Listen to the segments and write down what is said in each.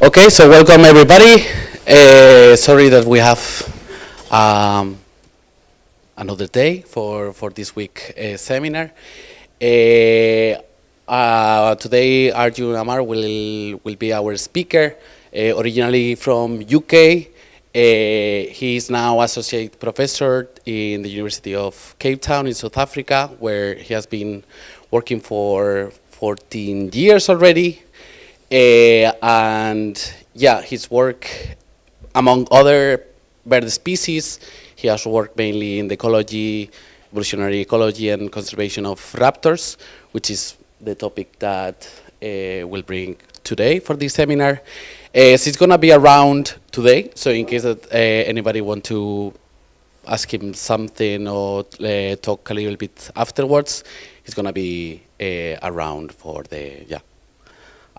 Okay, so welcome everybody. Sorry that we have um, another day for this week seminar. Today, Arjun Amar will be our speaker. Originally from UK, he is now associate professor in the University of Cape Town in South Africa, where he has been working for 14 years already. And yeah, his work, among other bird species, he has worked mainly in the ecology, evolutionary ecology and conservation of raptors, which is the topic that we'll bring today for this seminar. So it's going to be around today, so in case that anybody want to ask him something or talk a little bit afterwards, he's going to be around for the,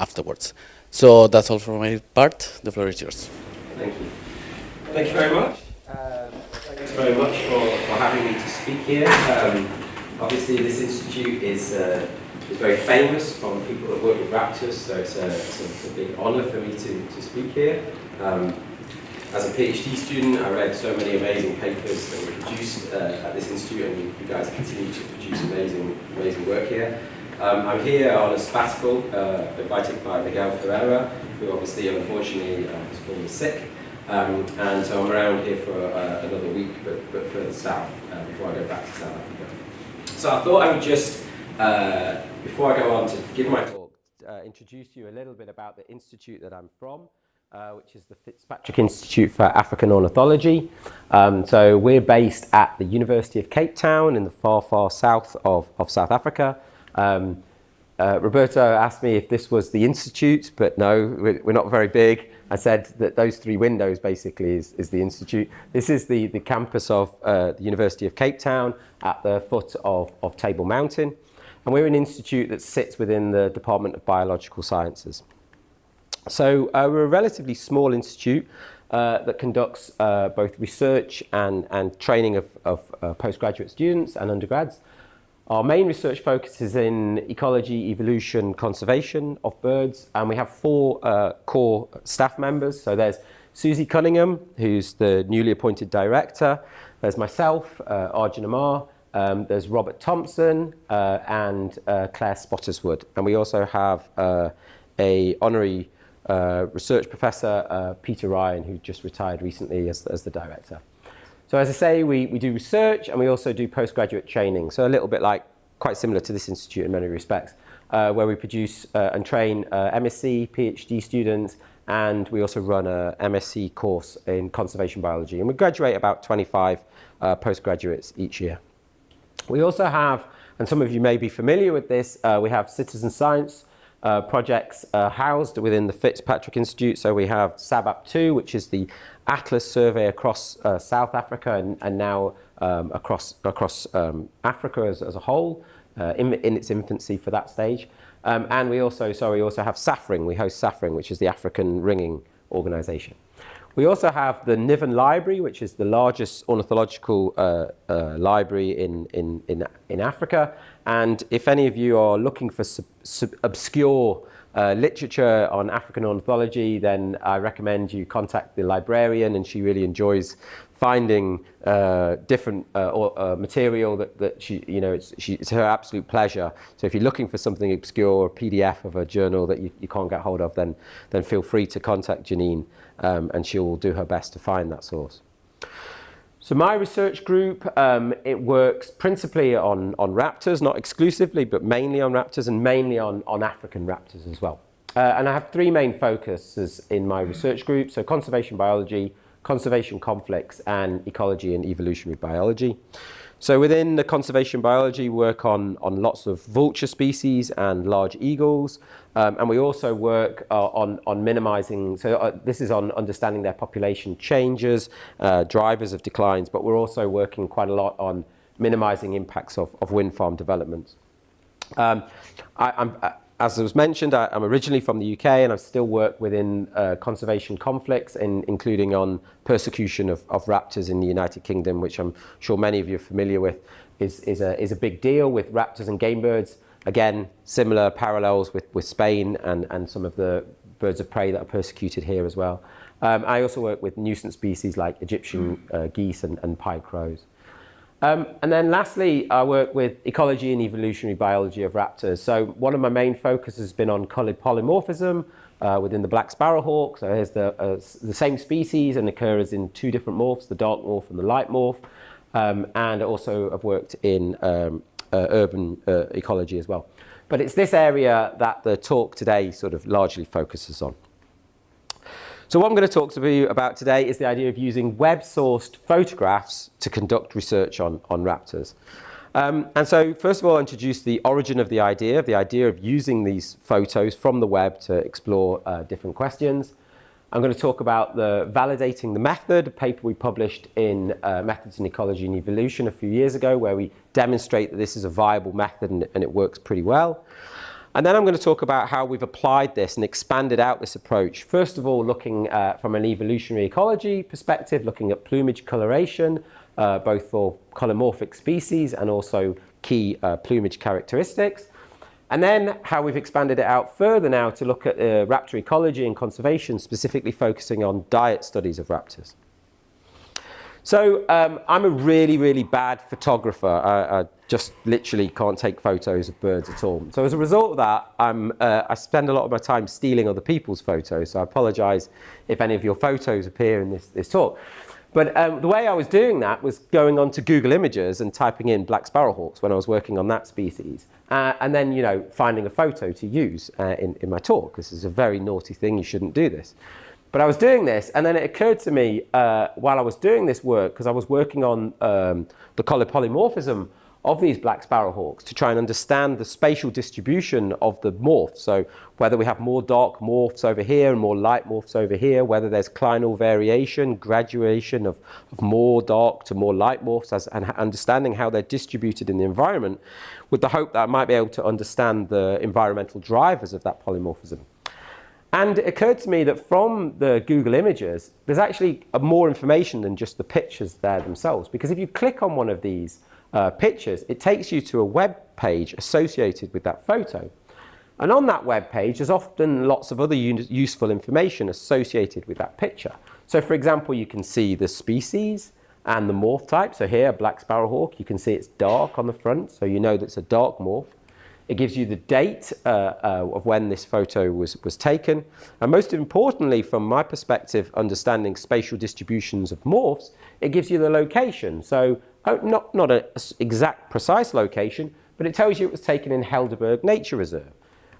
afterwards. So that's all from my part. The floor is yours. Thank you. Thank you very much. Thanks very much for having me to speak here. Obviously, this institute is very famous from people that work with raptors, so it's a big honour for me to speak here. As a PhD student, I read so many amazing papers that were produced at this institute, and you guys continue to produce amazing work here. I'm here on a sabbatical, invited by Miguel Ferreira, who obviously, unfortunately, has fallen sick. And so I'm around here for another week, but further south, before I go back to South Africa. So I thought I would just, before I go on to give my talk, introduce you a little bit about the institute that I'm from, which is the Fitzpatrick Institute for African Ornithology. So we're based at the University of Cape Town in the far south of South Africa. Roberto asked me if this was the institute, but no, we're not very big. I said that those three windows basically is the institute. This is the campus of the University of Cape Town at the foot of Table Mountain. And we're an institute that sits within the Department of Biological Sciences. So we're a relatively small institute that conducts both research and training of postgraduate students and undergrads. Our main research focus is in ecology, evolution, conservation of birds, and we have four core staff members. So there's Susie Cunningham, who's the newly appointed director. There's myself, Arjun Amar. There's Robert Thompson and Claire Spottiswoode. And we also have a honorary research professor, Peter Ryan, who just retired recently as the director. So as I say, we do research and we also do postgraduate training. So a little bit like, quite similar to this institute in many respects, where we produce and train MSc, PhD students, and we also run a MSc course in conservation biology. And we graduate about 25 postgraduates each year. We also have, and some of you may be familiar with this, we have citizen science projects housed within the Fitzpatrick Institute. So we have SABAP2, which is the Atlas survey across South Africa and now across Africa as a whole, in its infancy for that stage. And we also have SAFRING. We host SAFRING, which is the African Ringing Organization. We also have the Niven Library, which is the largest ornithological library in Africa. And if any of you are looking for obscure literature on African ornithology, then I recommend you contact the librarian, and she really enjoys finding different material that she, it's her absolute pleasure. So if you're looking for something obscure, or a PDF of a journal that you can't get hold of, then feel free to contact Janine, and she'll do her best to find that source. So my research group, it works principally on raptors, not exclusively, but mainly on raptors and mainly on African raptors as well. And I have three main focuses in my research group. So conservation biology, conservation conflicts, and ecology and evolutionary biology. So within the conservation biology, we work on lots of vulture species and large eagles. And we also work on minimizing, so this is on understanding their population changes, drivers of declines, but we're also working quite a lot on minimizing impacts of wind farm developments. As was mentioned, I'm originally from the UK, and I still work within conservation conflicts, including on persecution of raptors in the United Kingdom, which I'm sure many of you are familiar with, is a big deal with raptors and game birds. Again, similar parallels with Spain and some of the birds of prey that are persecuted here as well. I also work with nuisance species like Egyptian geese and pied crows. And then lastly, I work with ecology and evolutionary biology of raptors. So one of my main focuses has been on coloured polymorphism within the black sparrowhawk. So here's the same species and occurs in two different morphs, the dark morph and the light morph. And also I've worked in urban ecology as well. But it's this area that the talk today sort of largely focuses on. So what I'm going to talk to you about today is the idea of using web-sourced photographs to conduct research on raptors. And so first of all, I'll introduce the origin of the idea of using these photos from the web to explore different questions. I'm going to talk about validating the method, a paper we published in Methods in Ecology and Evolution a few years ago, where we demonstrate that this is a viable method and it works pretty well. And then I'm going to talk about how we've applied this and expanded out this approach. First of all, looking from an evolutionary ecology perspective, looking at plumage coloration, both for colomorphic species and also key plumage characteristics. And then how we've expanded it out further now to look at raptor ecology and conservation, specifically focusing on diet studies of raptors. So I'm a really, really bad photographer. I just literally can't take photos of birds at all. So as a result of that, I spend a lot of my time stealing other people's photos. So I apologize if any of your photos appear in this talk. But the way I was doing that was going onto Google Images and typing in black sparrowhawks when I was working on that species. And then, you know, finding a photo to use in my talk. This is a very naughty thing. You shouldn't do this. But I was doing this, and then it occurred to me while I was doing this work, because I was working on the coloured polymorphism of these black sparrowhawks to try and understand the spatial distribution of the morphs. So whether we have more dark morphs over here and more light morphs over here, whether there's clinal variation, graduation of more dark to more light morphs, and understanding how they're distributed in the environment, with the hope that I might be able to understand the environmental drivers of that polymorphism. And it occurred to me that from the Google Images, there's actually more information than just the pictures there themselves. Because if you click on one of these pictures, it takes you to a web page associated with that photo. And on that web page, there's often lots of other useful information associated with that picture. So for example, you can see the species and the morph type. So here, black sparrowhawk, you can see it's dark on the front, so you know that's a dark morph. It gives you the date of when this photo was taken. And most importantly, from my perspective, understanding spatial distributions of morphs, it gives you the location. So not an exact precise location, but it tells you it was taken in Helderberg Nature Reserve.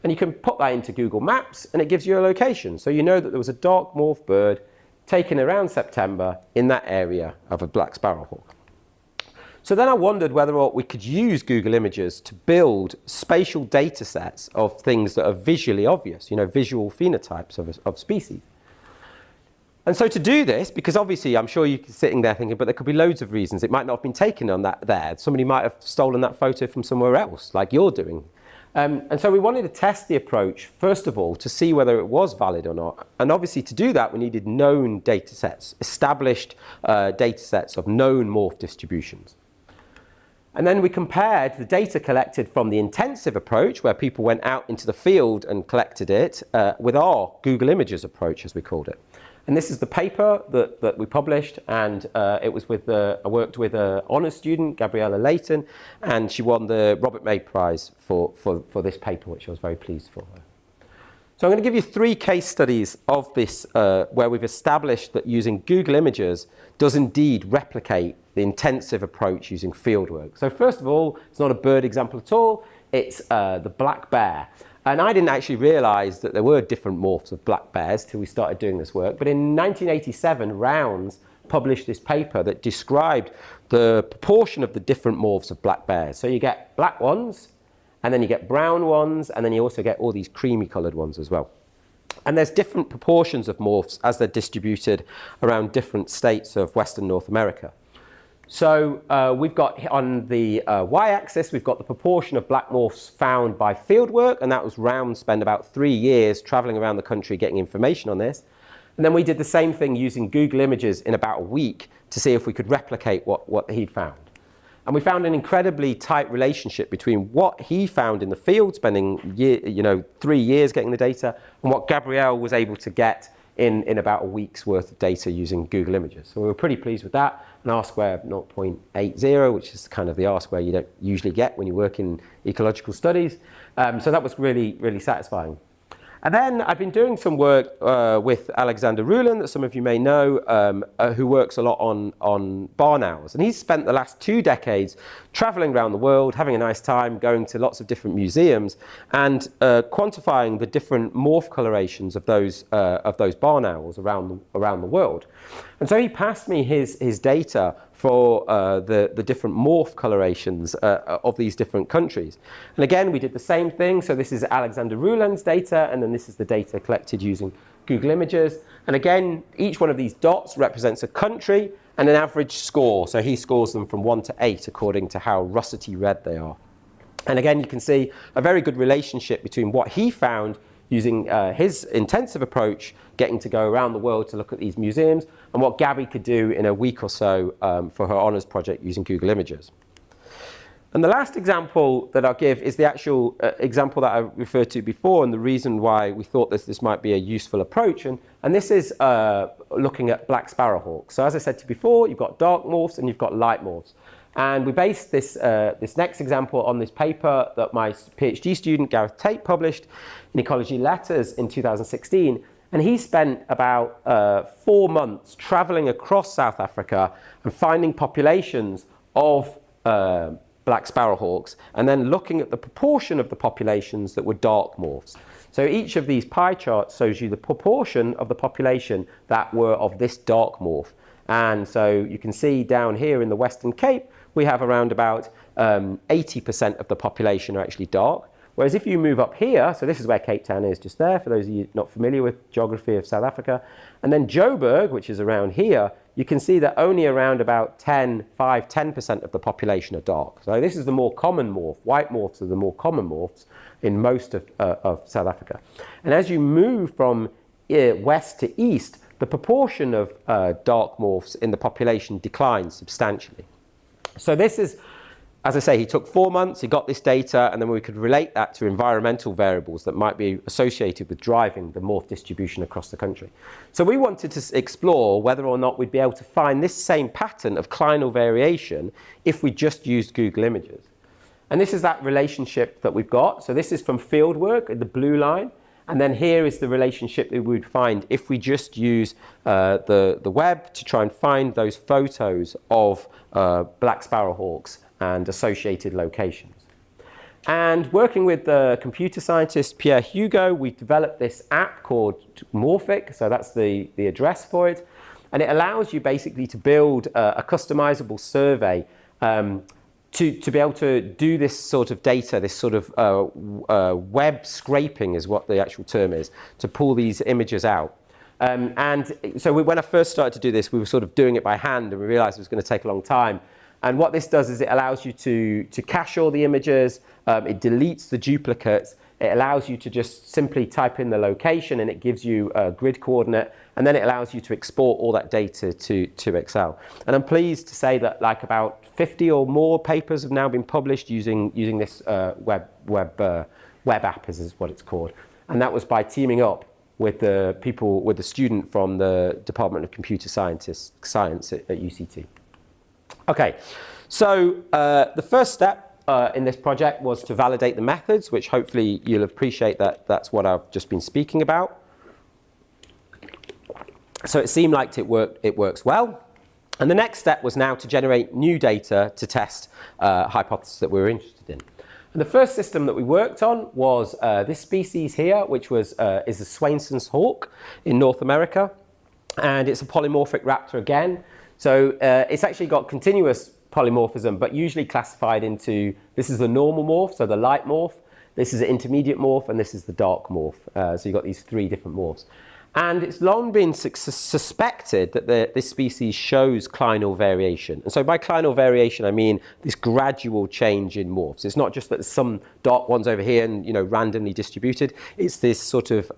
And you can put that into Google Maps, and it gives you a location. So you know that there was a dark morph bird taken around September in that area of a black sparrowhawk. So then I wondered whether or not we could use Google Images to build spatial data sets of things that are visually obvious, you know, visual phenotypes of species. And so to do this, because obviously I'm sure you're sitting there thinking, but there could be loads of reasons. It might not have been taken on that there. Somebody might have stolen that photo from somewhere else, like you're doing. And so we wanted to test the approach, first of all, to see whether it was valid or not. And obviously to do that, we needed known data sets, established data sets of known morph distributions. And then we compared the data collected from the intensive approach, where people went out into the field and collected it, with our Google Images approach, as we called it. And this is the paper that we published, and it was with I worked with an honours student, Gabriella Layton, and she won the Robert May Prize for this paper, which I was very pleased for. So I'm going to give you 3 case studies of this, where we've established that using Google Images does indeed replicate the intensive approach using fieldwork. So first of all, it's not a bird example at all, it's the black bear. And I didn't actually realize that there were different morphs of black bears till we started doing this work. But in 1987, Rounds published this paper that described the proportion of the different morphs of black bears. So you get black ones, and then you get brown ones, and then you also get all these creamy coloured ones as well. And there's different proportions of morphs as they're distributed around different states of Western North America. So we've got on the y-axis, we've got the proportion of black morphs found by fieldwork, and that was Rounds spent about 3 years travelling around the country getting information on this. And then we did the same thing using Google Images in about a week to see if we could replicate what he'd found. And we found an incredibly tight relationship between what he found in the field, spending 3 years getting the data, and what Gabrielle was able to get in about a week's worth of data using Google Images. So we were pretty pleased with that. An R-square of 0.80, which is kind of the R-square you don't usually get when you work in ecological studies. So that was really, really satisfying. And then I've been doing some work with Alexander Rulin, that some of you may know, who works a lot on barn owls. And he's spent the last 2 decades traveling around the world, having a nice time, going to lots of different museums, and quantifying the different morph colorations of those barn owls around the world. And so he passed me his data for the different morph colorations of these different countries. And again, we did the same thing. So this is Alexander Rulin's data, and then this is the data collected using Google Images. And again, each one of these dots represents a country and an average score. So he scores them from 1 to 8 according to how russety red they are. And again, you can see a very good relationship between what he found using his intensive approach, getting to go around the world to look at these museums, and what Gabby could do in a week or so for her honours project using Google Images. And the last example that I'll give is the actual example that I referred to before, and the reason why we thought this might be a useful approach. And this is looking at black sparrowhawks. So as I said to you before, you've got dark morphs and you've got light morphs. And we based this next example on this paper that my PhD student, Gareth Tate, published in Ecology Letters in 2016. And he spent about 4 months traveling across South Africa and finding populations of black sparrowhawks, and then looking at the proportion of the populations that were dark morphs. So each of these pie charts shows you the proportion of the population that were of this dark morph. And so you can see down here in the Western Cape, we have around about 80% of the population are actually dark. Whereas if you move up here, so this is where Cape Town is, just there, for those of you not familiar with geography of South Africa, and then Joburg, which is around here, you can see that only around about 10% of the population are dark. So this is the more common morph. White morphs are the more common morphs in most of South Africa. And as you move from west to east, the proportion of dark morphs in the population declines substantially. So this is, as I say, he took 4 months, he got this data, and then we could relate that to environmental variables that might be associated with driving the morph distribution across the country. So we wanted to explore whether or not we'd be able to find this same pattern of clinal variation if we just used Google Images. And this is that relationship that we've got. So this is from field work, the blue line. And then here is the relationship that we would find if we just use the web to try and find those photos of black sparrowhawks and associated locations. And working with the computer scientist Pierre Hugo, we developed this app called Morphic, so that's the address for it. And it allows you basically to build a customizable survey to be able to do this sort of data, this sort of web scraping is what the actual term is, to pull these images out. And so when I first started to do this, we were sort of doing it by hand, and we realized it was going to take a long time. And what this does is it allows you to cache all the images, it deletes the duplicates, it allows you to just simply type in the location, and it gives you a grid coordinate, and then it allows you to export all that data to Excel. And I'm pleased to say that like about 50 or more papers have now been published using this web app, is what it's called. And that was by teaming up with the student from the Department of Computer Science at UCT. Okay, so the first step in this project was to validate the methods, which hopefully you'll appreciate that that's what I've just been speaking about. So it seemed like it works well. And the next step was now to generate new data to test hypotheses that we were interested in. And the first system that we worked on was this species here, which is a Swainson's hawk in North America. And it's a polymorphic raptor again. So it's actually got continuous polymorphism, but usually classified into, this is the normal morph, so the light morph, this is the intermediate morph, and this is the dark morph. So you've got these 3 different morphs. And it's long been suspected that this species shows clinal variation. And so by clinal variation, I mean this gradual change in morphs. It's not just that there's some dark ones over here and randomly distributed. It's this sort of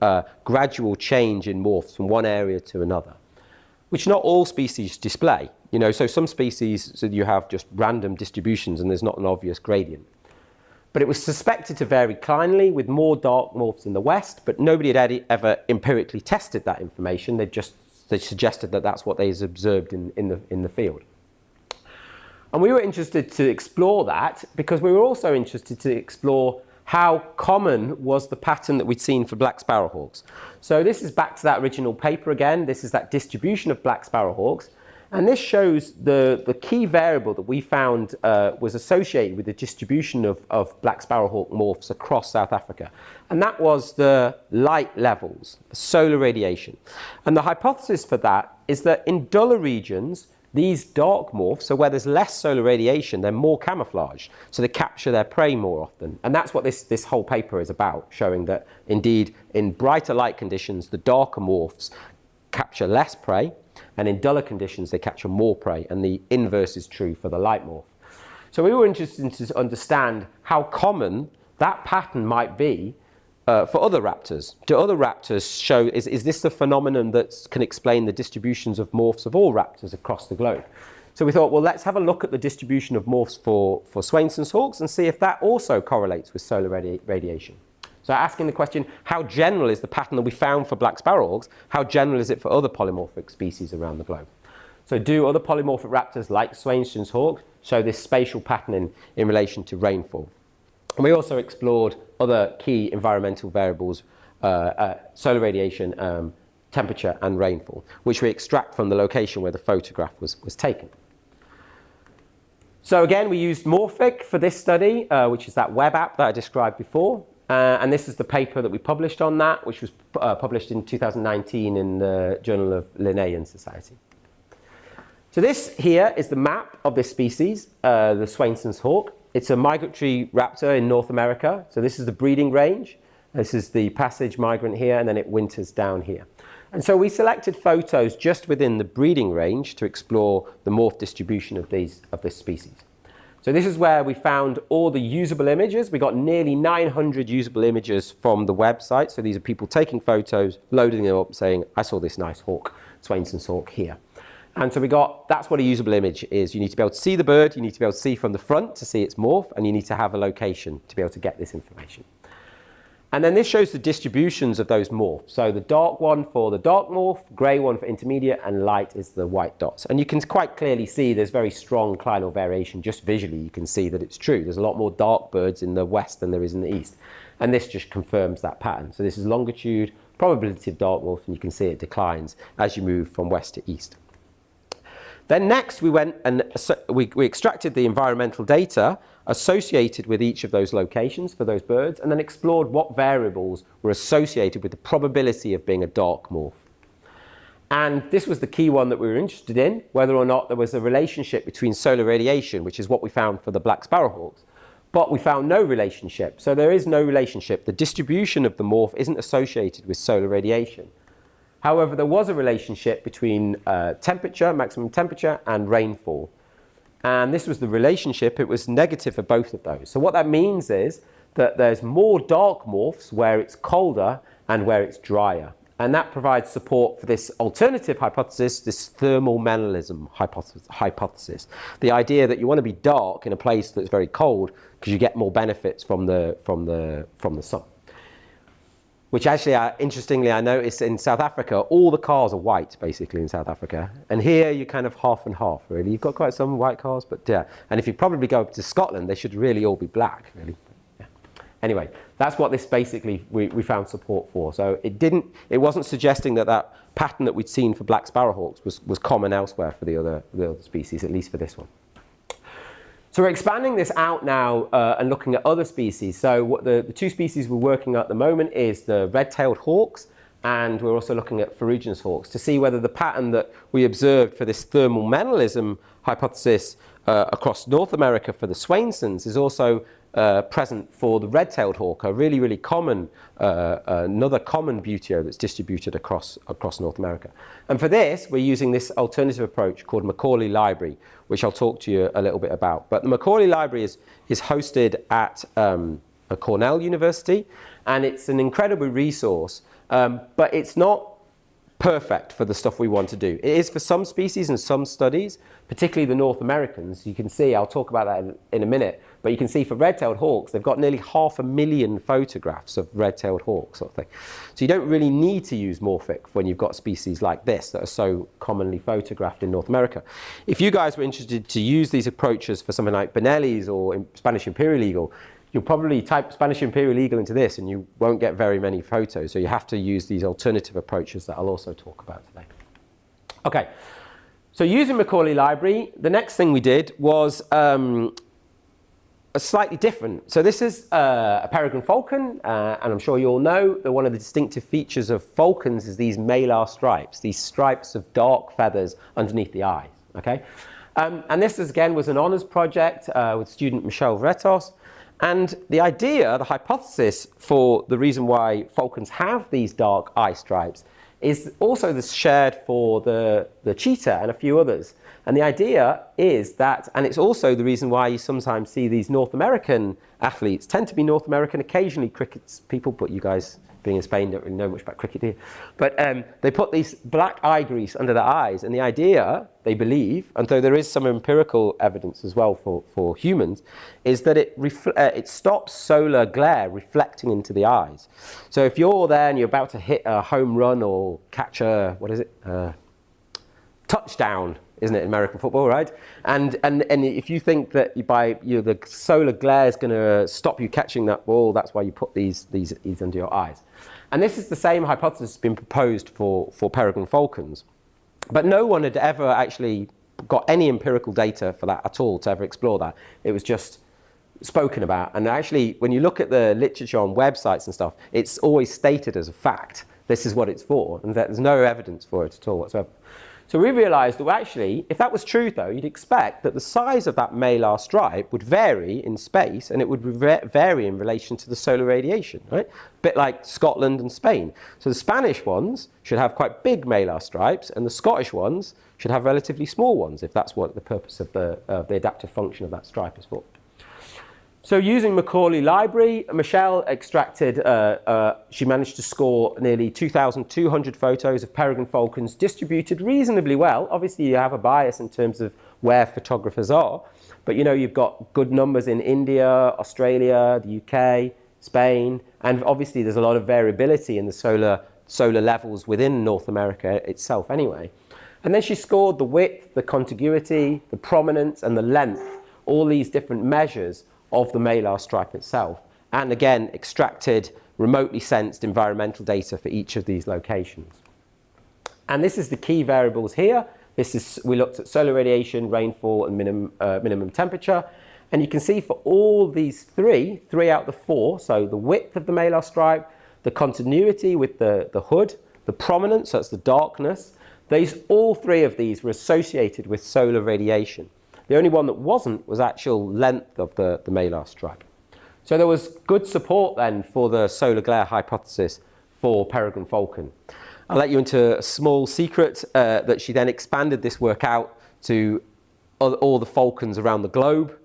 gradual change in morphs from one area to another. which not all species display. You know, so some species, so you have just random distributions and there's not an obvious gradient. But it was suspected to vary clinely with more dark morphs in the west, but nobody had ever empirically tested that information. They suggested that that's what they observed in the field. And we were interested to explore that because we were also interested to explore how common was the pattern that we'd seen for black sparrowhawks. So this is back to that original paper again. This is that distribution of black sparrowhawks. And this shows the key variable that we found was associated with the distribution of black sparrowhawk morphs across South Africa. And that was the light levels, solar radiation. And the hypothesis for that is that in duller regions, these dark morphs, so where there's less solar radiation, they're more camouflaged. So they capture their prey more often. And that's what this whole paper is about, showing that indeed in brighter light conditions, the darker morphs capture less prey. And in duller conditions, they capture more prey, and the inverse is true for the light morph. So we were interested to understand how common that pattern might be for other raptors. Do other raptors show, is this the phenomenon that can explain the distributions of morphs of all raptors across the globe? So we thought, well, let's have a look at the distribution of morphs for Swainson's hawks and see if that also correlates with solar radiation. So asking the question, how general is the pattern that we found for black sparrowhawks? How general is it for other polymorphic species around the globe? So do other polymorphic raptors like Swainson's hawk show this spatial pattern in relation to rainfall? And we also explored other key environmental variables, solar radiation, temperature and rainfall, which we extract from the location where the photograph was taken. So again, we used Morphic for this study, which is that web app that I described before. And this is the paper that we published on that, which was published in 2019 in the Journal of Linnaean Society. So this here is the map of this species, the Swainson's hawk. It's a migratory raptor in North America. So this is the breeding range. This is the passage migrant here, and then it winters down here. And so we selected photos just within the breeding range to explore the morph distribution of this species. So this is where we found all the usable images. We got nearly 900 usable images from the website. So these are people taking photos, loading them up, saying, I saw this nice hawk, Swainson's hawk here. And so that's what a usable image is. You need to be able to see the bird, you need to be able to see from the front to see its morph, and you need to have a location to be able to get this information. And then this shows the distributions of those morphs. So the dark one for the dark morph, grey one for intermediate, and light is the white dots. And you can quite clearly see there's very strong clinal variation. Just visually, you can see that it's true. There's a lot more dark birds in the west than there is in the east. And this just confirms that pattern. So this is longitude, probability of dark morph, and you can see it declines as you move from west to east. Then next, we went and we extracted the environmental data associated with each of those locations for those birds, and then explored what variables were associated with the probability of being a dark morph. And this was the key one that we were interested in, whether or not there was a relationship between solar radiation, which is what we found for the black sparrowhawks. But we found no relationship. So there is no relationship. The distribution of the morph isn't associated with solar radiation. However, there was a relationship between temperature, maximum temperature, and rainfall. And this was the relationship. It was negative for both of those. So what that means is that there's more dark morphs where it's colder and where it's drier. And that provides support for this alternative hypothesis, this thermal mannerism hypothesis. The idea that you want to be dark in a place that's very cold because you get more benefits from the sun. Which actually, interestingly, I noticed in South Africa, all the cars are white, basically, in South Africa. And here, you're kind of half and half, really. You've got quite some white cars, but yeah. And if you probably go up to Scotland, they should really all be black, really. Yeah. Anyway, that's what this basically, we found support for. So it wasn't suggesting that pattern that we'd seen for black sparrowhawks was common elsewhere for the other species, at least for this one. So we're expanding this out now and looking at other species. So what the two species we're working at the moment is the red-tailed hawks, and we're also looking at Peregrine's hawks to see whether the pattern that we observed for this thermal mannerism hypothesis across North America for the Swainsons is also present for the red-tailed hawk, a really, really common, another common buteo that's distributed across North America. And for this, we're using this alternative approach called Macaulay Library, which I'll talk to you a little bit about. But the Macaulay Library is hosted at Cornell University, and it's an incredible resource, but it's not perfect for the stuff we want to do. It is for some species and some studies, particularly the North Americans. You can see, I'll talk about that in a minute, but you can see for red-tailed hawks, they've got nearly 500,000 photographs of red-tailed hawks, sort of thing. So you don't really need to use morphic when you've got species like this that are so commonly photographed in North America. If you guys were interested to use these approaches for something like Bonelli's or Spanish Imperial Eagle, you'll probably type Spanish Imperial Eagle into this and you won't get very many photos. So you have to use these alternative approaches that I'll also talk about today. Okay, so using Macaulay Library, the next thing we did was a slightly different. So this is a peregrine falcon, and I'm sure you all know that one of the distinctive features of falcons is these malar stripes, these stripes of dark feathers underneath the eyes, okay? And this, again, was an honours project with student Michelle Vretos. And the idea, the hypothesis for the reason why falcons have these dark eye stripes is also shared for the cheetah and a few others. And the idea is that, and it's also the reason why you sometimes see these North American athletes, tend to be North American, occasionally cricket people, but you guys, being in Spain, don't really know much about cricket here. But they put these black eye grease under their eyes, and the idea, they believe, and though there is some empirical evidence as well for humans, is that it stops solar glare reflecting into the eyes. So if you're there and you're about to hit a home run or catch a, touchdown, isn't it, in American football, right? And if you think that the solar glare is going to stop you catching that ball, that's why you put these under your eyes. And this is the same hypothesis that's been proposed for peregrine falcons. But no one had ever actually got any empirical data for that at all to ever explore that. It was just spoken about. And actually, when you look at the literature on websites and stuff, it's always stated as a fact. This is what it's for, and that there's no evidence for it at all whatsoever. So we realized that actually, if that was true though, you'd expect that the size of that malar stripe would vary in space, and it would vary in relation to the solar radiation, right? A bit like Scotland and Spain. So the Spanish ones should have quite big malar stripes, and the Scottish ones should have relatively small ones, if that's what the purpose of the adaptive function of that stripe is for. So using Macaulay Library, Michelle extracted, she managed to score nearly 2,200 photos of peregrine falcons distributed reasonably well. Obviously, you have a bias in terms of where photographers are, but you know, you've got good numbers in India, Australia, the UK, Spain, and obviously there's a lot of variability in the solar levels within North America itself anyway. And then she scored the width, the contiguity, the prominence, and the length, all these different measures of the malar stripe itself, and again extracted remotely sensed environmental data for each of these locations. And this is the key variables here. We looked at solar radiation, rainfall, and minimum temperature. And you can see for all these three out of the four, so the width of the malar stripe, the continuity with the hood, the prominence, that's the darkness, all three of these were associated with solar radiation. The only one that wasn't was actual length of the malar stripe. So there was good support then for the solar glare hypothesis for peregrine falcon. I'll let you into a small secret that she then expanded this work out to all the falcons around the globe.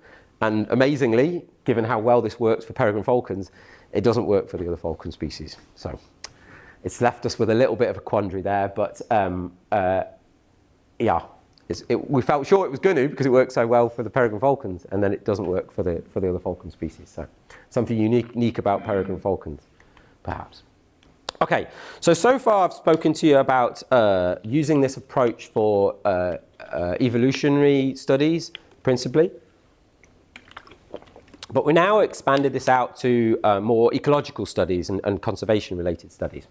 And amazingly, given how well this works for peregrine falcons, it doesn't work for the other falcon species. So it's left us with a little bit of a quandary there, but yeah. We felt sure it was going to because it works so well for the peregrine falcons, and then it doesn't work for the other falcon species. So something unique about peregrine falcons, perhaps. Okay, so far I've spoken to you about using this approach for evolutionary studies, principally. But we now expanded this out to more ecological studies and conservation-related studies.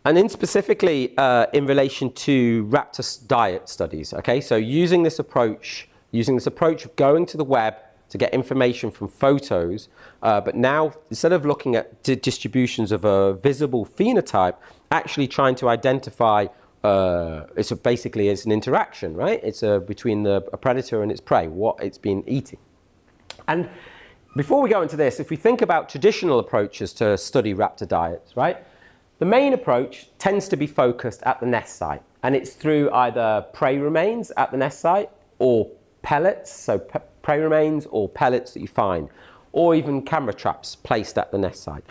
And then specifically in relation to raptor diet studies, okay? So using this approach of going to the web to get information from photos, but now instead of looking at distributions of a visible phenotype, actually trying to identify, it's an interaction, right? It's between a predator and its prey, what it's been eating. And before we go into this, if we think about traditional approaches to study raptor diets, right? The main approach tends to be focused at the nest site, and it's through either prey remains at the nest site or pellets, so prey remains or pellets that you find, or even camera traps placed at the nest site.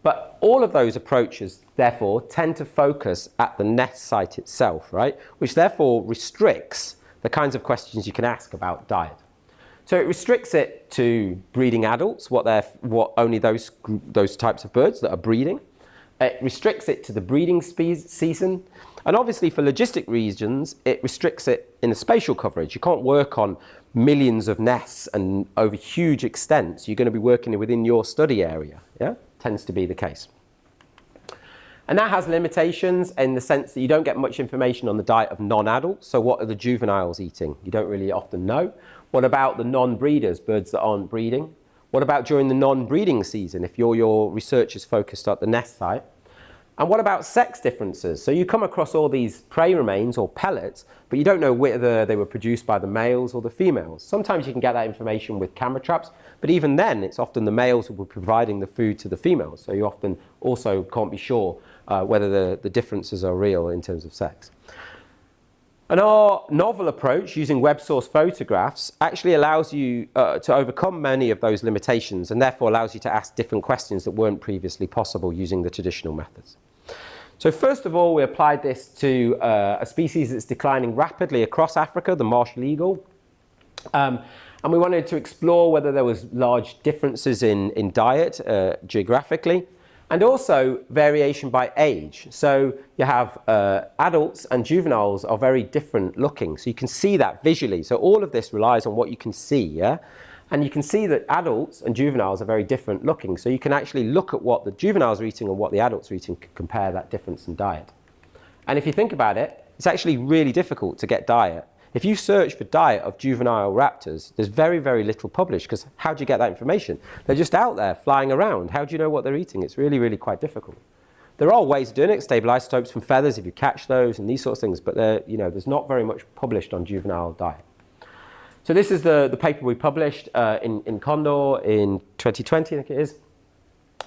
But all of those approaches, therefore, tend to focus at the nest site itself, right? Which therefore restricts the kinds of questions you can ask about diet. So it restricts it to breeding adults, what only those types of birds that are breeding. It restricts it to the breeding season. And obviously for logistic reasons, it restricts it in the spatial coverage. You can't work on millions of nests and over huge extents. You're going to be working within your study area. Yeah, tends to be the case. And that has limitations in the sense that you don't get much information on the diet of non-adults. So what are the juveniles eating? You don't really often know. What about the non-breeders, birds that aren't breeding? What about during the non-breeding season, if your research is focused at the nest site? And what about sex differences? So you come across all these prey remains or pellets, but you don't know whether they were produced by the males or the females. Sometimes you can get that information with camera traps, but even then, it's often the males who were providing the food to the females. So you often also can't be sure whether the differences are real in terms of sex. And our novel approach, using web source photographs, actually allows you to overcome many of those limitations and therefore allows you to ask different questions that weren't previously possible using the traditional methods. So first of all, we applied this to a species that's declining rapidly across Africa, the martial eagle. And we wanted to explore whether there was large differences in diet geographically, and also variation by age. So you have adults and juveniles are very different looking. So you can see that visually. So all of this relies on what you can see, yeah? And you can see that adults and juveniles are very different looking. So you can actually look at what the juveniles are eating and what the adults are eating, compare that difference in diet. And if you think about it, it's actually really difficult to get diet. If you search for diet of juvenile raptors, there's very, very little published, because how do you get that information? They're just out there flying around. How do you know what they're eating? It's really, really quite difficult. There are ways of doing it, stable isotopes from feathers if you catch those and these sorts of things, but there's not very much published on juvenile diet. So this is the paper we published in Condor in 2020, I think it is.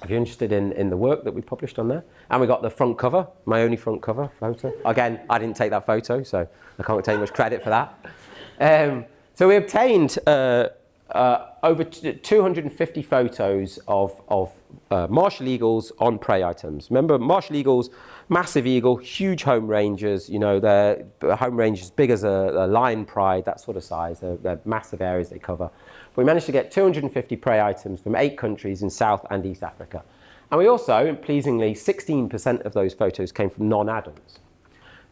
If you're interested in the work that we published on there. And we got the front cover, my only front cover photo. Again, I didn't take that photo, so I can't take much credit for that. So we obtained over 250 photos of martial eagles on prey items. Remember, martial eagles, massive eagle, huge home ranges. They're home range as big as a lion pride, that sort of size. They're massive areas they cover. We managed to get 250 prey items from 8 countries in South and East Africa. And we also, pleasingly, 16% of those photos came from non-adults.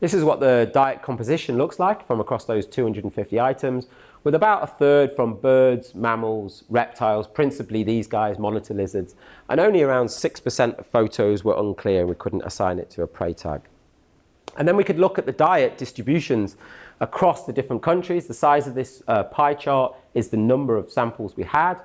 This is what the diet composition looks like from across those 250 items, with about a third from birds, mammals, reptiles, principally these guys, monitor lizards, and only around 6% of photos were unclear and we couldn't assign it to a prey tag. And then we could look at the diet distributions across the different countries. The size of this pie chart is the number of samples we had.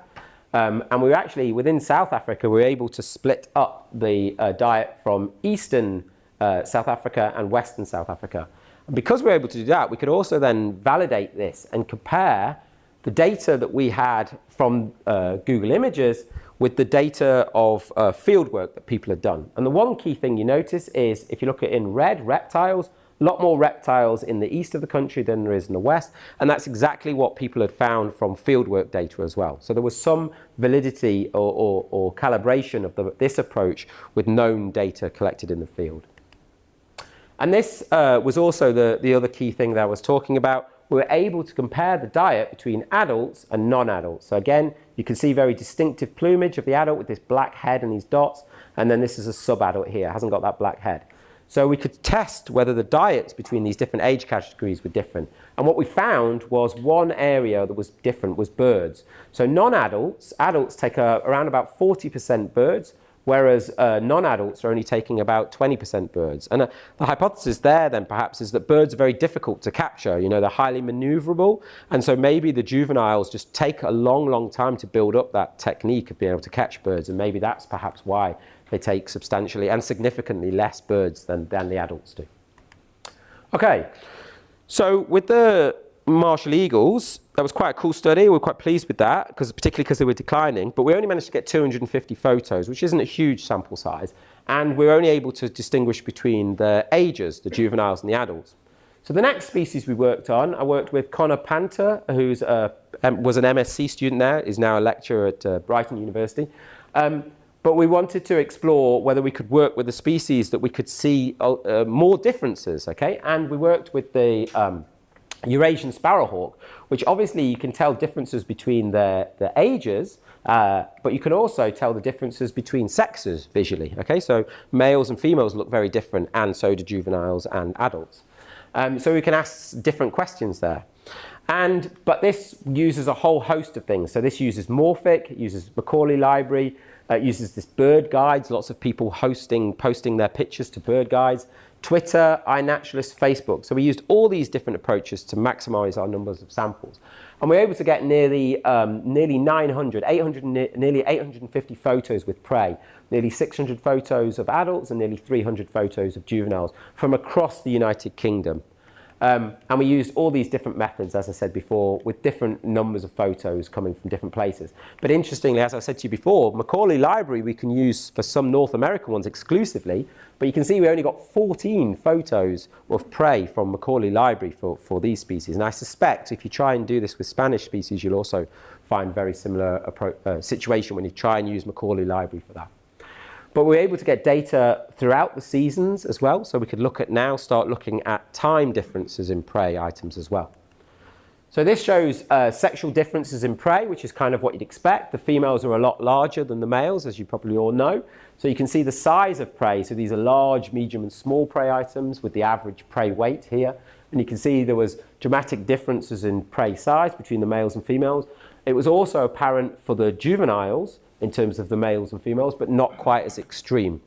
And we were actually, within South Africa, we were able to split up the diet from eastern South Africa and western South Africa. And because we were able to do that, we could also then validate this and compare the data that we had from Google Images with the data of field work that people had done. And the one key thing you notice is, if you look at in red, reptiles, a lot more reptiles in the east of the country than there is in the west, and that's exactly what people had found from fieldwork data as well. So there was some validity or calibration of this approach with known data collected in the field. And this was also the other key thing that I was talking about. We were able to compare the diet between adults and non-adults. So again, you can see very distinctive plumage of the adult with this black head and these dots, and then this is a sub-adult here, it hasn't got that black head. So we could test whether the diets between these different age categories were different. And what we found was one area that was different was birds. So non-adults, adults take around about 40% birds, whereas non-adults are only taking about 20% birds. And the hypothesis there then perhaps is that birds are very difficult to capture. They're highly maneuverable, and so maybe the juveniles just take a long, long time to build up that technique of being able to catch birds, and maybe that's perhaps why they take substantially and significantly less birds than the adults do. Okay, so with the martial eagles, that was quite a cool study. We were quite pleased with that, particularly because they were declining, but we only managed to get 250 photos, which isn't a huge sample size, and we were only able to distinguish between the ages, the juveniles and the adults. So the next species we worked on, I worked with Connor Panther, who was an MSc student there, is now a lecturer at Brighton University. But we wanted to explore whether we could work with the species that we could see more differences, okay? And we worked with the Eurasian Sparrowhawk, which obviously you can tell differences between their ages, but you can also tell the differences between sexes visually, okay? So males and females look very different, and so do juveniles and adults. So we can ask different questions there. But this uses a whole host of things. So this uses Morphic, it uses Macaulay Library, it uses this bird guides, lots of people posting their pictures to bird guides, Twitter, iNaturalist, Facebook. So we used all these different approaches to maximize our numbers of samples. And we were able to get nearly 900, nearly 850 photos with prey, nearly 600 photos of adults and nearly 300 photos of juveniles from across the United Kingdom. And we used all these different methods, as I said before, with different numbers of photos coming from different places. But interestingly, as I said to you before, Macaulay Library we can use for some North American ones exclusively, but you can see we only got 14 photos of prey from Macaulay Library for these species. And I suspect if you try and do this with Spanish species, you'll also find very similar situation when you try and use Macaulay Library for that. But we were able to get data throughout the seasons as well, so we could start looking at time differences in prey items as well. So this shows sexual differences in prey, which is kind of what you'd expect. The females are a lot larger than the males, as you probably all know. So you can see the size of prey. So these are large, medium, and small prey items with the average prey weight here. And you can see there was dramatic differences in prey size between the males and females. It was also apparent for the juveniles, in terms of the males and females, but not quite as extreme.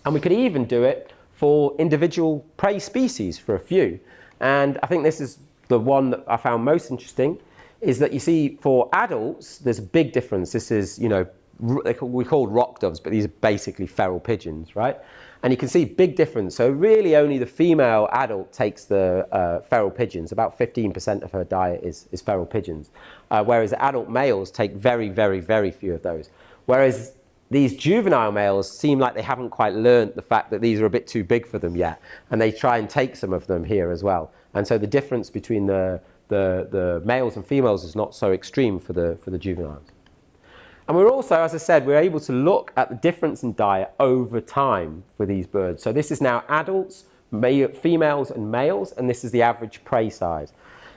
And we could even do it for individual prey species for a few. And I think this is the one that I found most interesting, is that you see for adults, there's a big difference. This is, we call rock doves, but these are basically feral pigeons, right? And you can see big difference. So really only the female adult takes the feral pigeons. About 15% of her diet is feral pigeons. Whereas adult males take very, very, very few of those. Whereas these juvenile males seem like they haven't quite learned the fact that these are a bit too big for them yet. And they try and take some of them here as well. And so the difference between the males and females is not so extreme for the juveniles. And we're also, as I said, we're able to look at the difference in diet over time for these birds. So this is now adults, females and males, and this is the average prey size.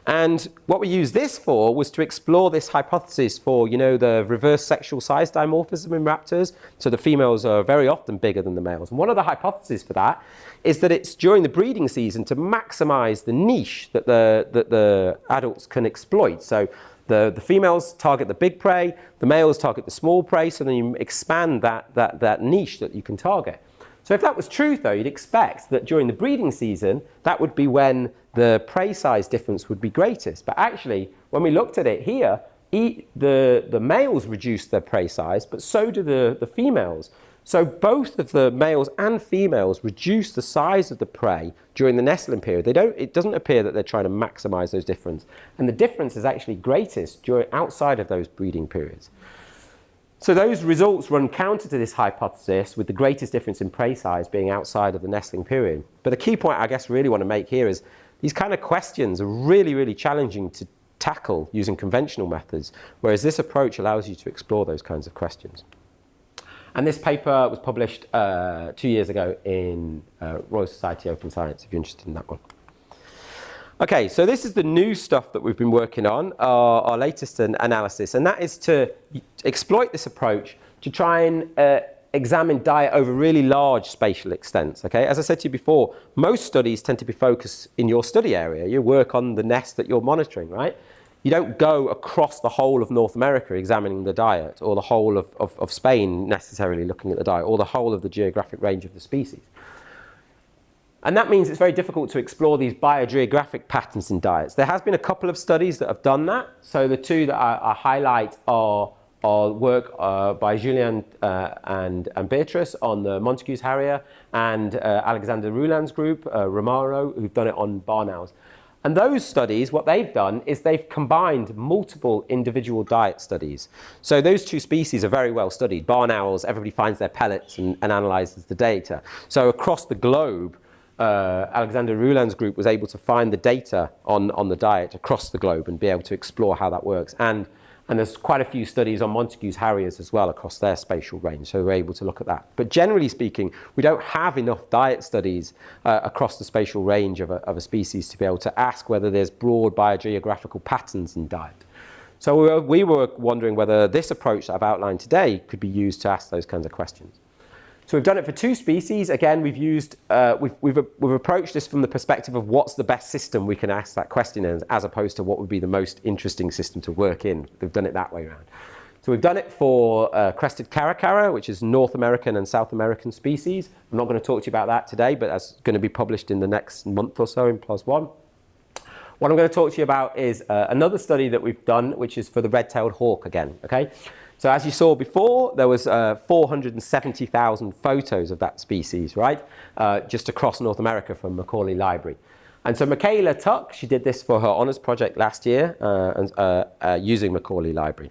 And what we used this for was to explore this hypothesis for, the reverse sexual size dimorphism in raptors. So the females are very often bigger than the males. And one of the hypotheses for that is that it's during the breeding season to maximize the niche that the adults can exploit. So the females target the big prey, the males target the small prey, so then you expand that niche that you can target. So if that was true, though, you'd expect that during the breeding season, that would be when the prey size difference would be greatest. But actually, when we looked at it here, the males reduce their prey size, but so do the females. So both of the males and females reduce the size of the prey during the nestling period. It doesn't appear that they're trying to maximize those differences. And the difference is actually greatest outside of those breeding periods. So those results run counter to this hypothesis, with the greatest difference in prey size being outside of the nestling period. But the key point I guess really want to make here is these kind of questions are really, really challenging to tackle using conventional methods, whereas this approach allows you to explore those kinds of questions. And this paper was published 2 years ago in Royal Society Open Science, if you're interested in that one. Okay, so this is the new stuff that we've been working on, our latest analysis, and that is to exploit this approach to try and examine diet over really large spatial extents. Okay, as I said to you before, most studies tend to be focused in your study area. You work on the nest that you're monitoring, right? You don't go across the whole of North America examining the diet, or the whole of Spain necessarily looking at the diet, or the whole of the geographic range of the species. And that means it's very difficult to explore these biogeographic patterns in diets. There has been a couple of studies that have done that. So the two that I highlight are work by Julien and Beatrice on the Montagu's Harrier, and Alexander Rouland's group, Romaro, who've done it on barn owls. And those studies, what they've done is they've combined multiple individual diet studies. So those two species are very well studied. Barn owls, everybody finds their pellets and analyzes the data. So across the globe, Alexander Rouland's group was able to find the data on the diet across the globe and be able to explore how that works. And And there's quite a few studies on Montagu's harriers as well across their spatial range, so we're able to look at that. But generally speaking, we don't have enough diet studies across the spatial range of a species to be able to ask whether there's broad biogeographical patterns in diet. So we were wondering whether this approach that I've outlined today could be used to ask those kinds of questions. So we've done it for 2 species. Again, we've approached this from the perspective of what's the best system we can ask that question in, as opposed to what would be the most interesting system to work in. We've done it that way around. So we've done it for Crested Caracara, which is North American and South American species. I'm not going to talk to you about that today, but that's going to be published in the next month or so in PLOS One. What I'm going to talk to you about is another study that we've done, which is for the red-tailed hawk again. Okay. So as you saw before, there was 470,000 photos of that species, right? Just across North America from Macaulay Library. And so Michaela Tuck, she did this for her honours project last year using Macaulay Library.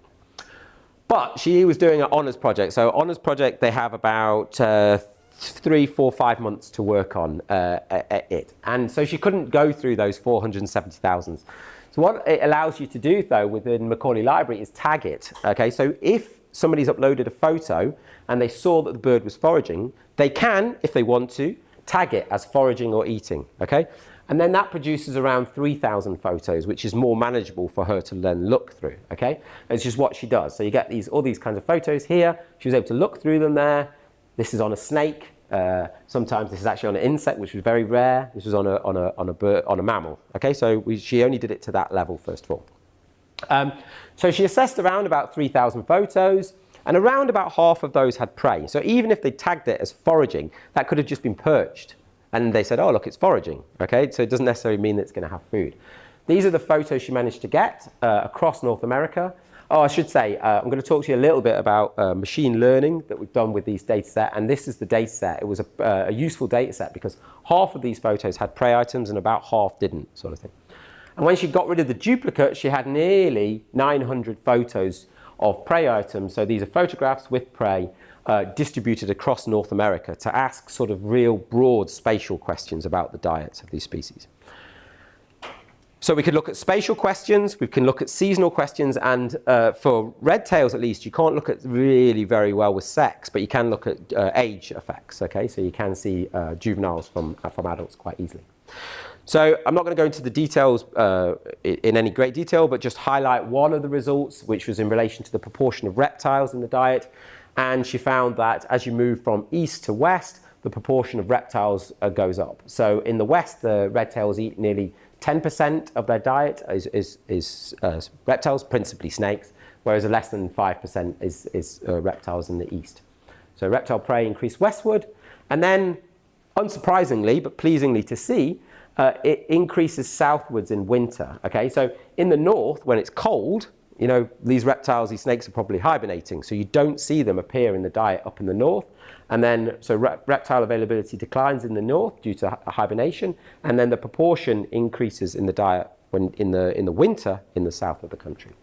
But she was doing an honours project. So honours project, they have about 3, 4, 5 months to work on it. And so she couldn't go through those 470,000. So what it allows you to do, though, within Macaulay Library is tag it. Okay, so if somebody's uploaded a photo and they saw that the bird was foraging, they can, if they want to, tag it as foraging or eating. Okay, and then that produces around 3,000 photos, which is more manageable for her to then look through. Okay, it's just what she does. So you get all these kinds of photos here. She was able to look through them there. This is on a snake. Sometimes this is actually on an insect, which was very rare. This was on a mammal. Okay, so she only did it to that level first of all. So she assessed around about 3,000 photos, and around about half of those had prey. So even if they tagged it as foraging, that could have just been perched, and they said, "Oh, look, it's foraging." Okay, so it doesn't necessarily mean that it's going to have food. These are the photos she managed to get across North America. Oh, I should say, I'm going to talk to you a little bit about machine learning that we've done with these data set. And this is the data set. It was a useful data set because half of these photos had prey items and about half didn't, sort of thing. And when she got rid of the duplicate, she had nearly 900 photos of prey items. So these are photographs with prey distributed across North America to ask sort of real broad spatial questions about the diets of these species. So we could look at spatial questions, we can look at seasonal questions, and for red tails at least, you can't look at really very well with sex, but you can look at age effects, okay? So you can see juveniles from adults quite easily. So I'm not going to go into the details in any great detail, but just highlight one of the results, which was in relation to the proportion of reptiles in the diet. And she found that as you move from east to west, the proportion of reptiles goes up. So in the west, the red tails eat nearly 10% of their diet is reptiles, principally snakes, whereas less than 5% is reptiles in the east. So reptile prey increased westward, and then, unsurprisingly, but pleasingly to see, it increases southwards in winter. Okay, so in the north, when it's cold, you know, these reptiles, these snakes are probably hibernating, so you don't see them appear in the diet up in the north. And then, so reptile availability declines in the north due to hibernation, and then the proportion increases in the diet when in the winter in the south of the country.